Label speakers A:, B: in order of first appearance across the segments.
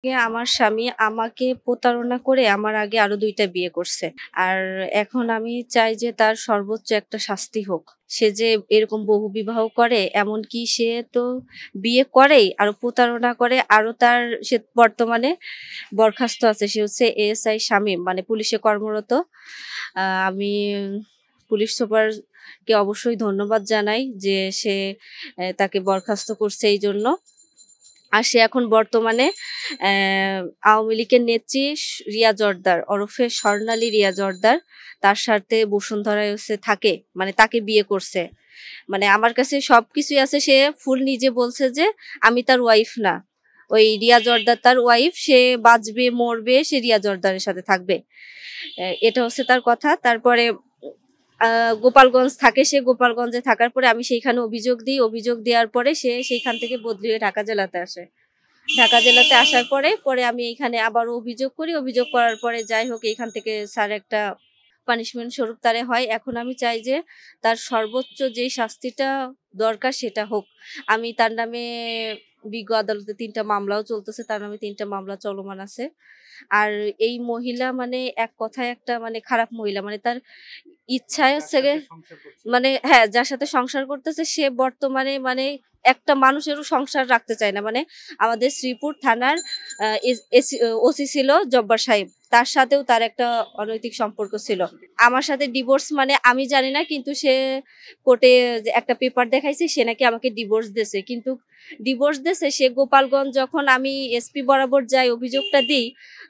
A: আমার স্বামী আমাকে প্রতারণা করে আমার আগে আরো ২ টা বিয়ে করছে। আর এখন আমি চাই যে তার সর্বোচ্চ একটা শাস্তি হোক। সে যে এরকম বহুবিবাহ করে এমনকি সে তো বিয়ে করেই আরো প্রতারণা করে আরো সে বর্তমানে বরখাস্ত আছে। সে হচ্ছে এএসআই শামীম মানে পুলিশে কর্মরত। আমি পুলিশ সুপারকে অবশ্যই ধন্যবাদ জানাই যে সে তাকে বরখাস্ত করছে এইজন্য। আর সে এখন বর্তমানে আওয়ামী লীগের নেত্রী রিয়া জর্দার ওরফে স্বর্ণালী রিয়া জর্দার তার সাথে বসুন্ধরায় থাকে মানে তাকে বিয়ে করছে। মানে আমার কাছে সবকিছুই আছে, সে ফুল নিজে বলছে যে আমি তার ওয়াইফ না, ওই রিয়া জর্দার তার ওয়াইফ, সে বাঁচবে মরবে সে রিয়া জর্দারের সাথে থাকবে। এটা হচ্ছে তার কথা। তারপরে গোপালগঞ্জ থাকে, সে গোপালগঞ্জে থাকার পরে আমি সেইখানে অভিযোগ দিই, অভিযোগ দেওয়ার পরে সে সেইখান থেকে বদলি হয়ে ঢাকা জেলাতে আসে। ঢাকা জেলাতে আসার পরে আমি এইখানে আবার অভিযোগ করি, অভিযোগ করার পরে যাই হোক এইখান থেকে স্যার একটা পানিশমেন্ট স্বরূপ তারে হয়। এখন আমি চাই যে তার সর্বোচ্চ যেই শাস্তিটা দরকার সেটা হোক। আমি তার নামে বিজ্ঞ আদালতে ৩ টা মামলাও চলতেছে, তার নামে ৩ টা মামলা চলমান আছে। আর এই মহিলা মানে এক কথায় একটা মানে খারাপ মহিলা, মানে তার ইচ্ছায় হচ্ছে মানে হ্যাঁ, যার সাথে সংসার করতেছে সে বর্তমানে মানে একটা মানুষেরও সংসার রাখতে চায় না। মানে আমাদের শ্রীপুর থানার ওসি ছিল জব্বার সাহেব, তার সাথেও তার একটা অনৈতিক সম্পর্ক ছিল। আমার সাথে ডিভোর্স মানে আমি জানি না, কিন্তু সে কোর্টে একটা পেপার দেখাইছে সে নাকি আমাকে ডিভোর্স দিয়েছে, কিন্তু ডিভোর্স দিয়েছে সে গোপালগঞ্জ। যখন আমি এসপি বরাবর যাই অভিযোগটা দিই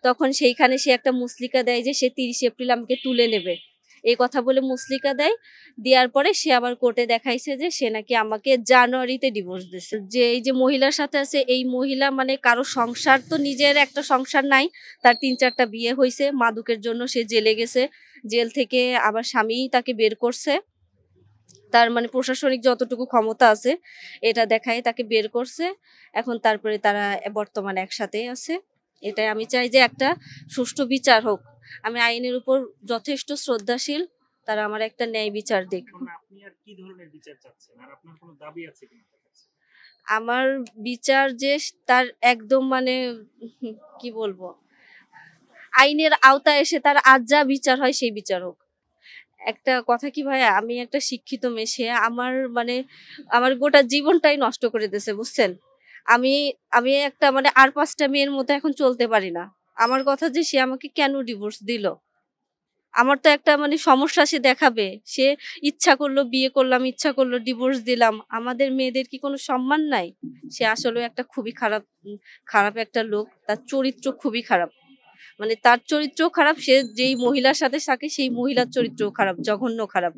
A: তখন সেইখানে সে একটা মুসলিকা দেয় যে সে 30 এপ্রিল আমাকে তুলে নেবে, এই কথা বলে মুসলিকা দেয়। দেওয়ার পরে সে আবার কোর্টে দেখাইছে যে সে নাকি আমাকে জানুয়ারিতে ডিভোর্স দিয়েছে। যে এই যে মহিলার সাথে আছে এই মহিলা মানে কারো সংসার তো নিজের একটা সংসার নাই, তার ৩-৪টা বিয়ে হয়েছে, মাদকের জন্য সে জেলে গেছে, জেল থেকে আবার স্বামীই তাকে বের করছে। তার মানে প্রশাসনিক যতটুকু ক্ষমতা আছে এটা দেখায় তাকে বের করছে। এখন তারপরে তারা বর্তমানে একসাথেই আছে। এটাই আমি চাই যে একটা সুষ্ঠু বিচার হোক। আমি আইনের উপর যথেষ্ট শ্রদ্ধাশীল, তারা আমার একটা ন্যায় বিচার দিক।
B: আপনি আর কি ধরনের বিচার চাচ্ছেন আর আপনার কোনো দাবি আছে কিনা?
A: আমার বিচার যে তার একদম মানে কি বলবো, আইনের আওতায় এসে তার আজ যা বিচার হয় সেই বিচার হোক। একটা কথা কি ভাইয়া, আমি একটা শিক্ষিত মেয়ে, সে আমার মানে আমার গোটা জীবনটাই নষ্ট করে দিয়েছে বুঝছেন। আমি আমি একটা মানে আর ৫টা মেয়ের মতো এখন চলতে পারি না। আমার কথা যে সে আমাকে কেন ডিভোর্স দিল? আমার তো একটা মানে সমস্যা সে দেখাবে। সে ইচ্ছা করলো বিয়ে করলাম, ইচ্ছা করলো ডিভোর্স দিলাম। আমাদের মেয়েদের কি কোনো সম্মান নাই? সে আসলেও একটা খুবই খারাপ একটা লোক। তার চরিত্র খুবই খারাপ। মানে তার চরিত্রও খারাপ, সে যেই মহিলার সাথে থাকে সেই মহিলার চরিত্রও খারাপ, জঘন্য খারাপ।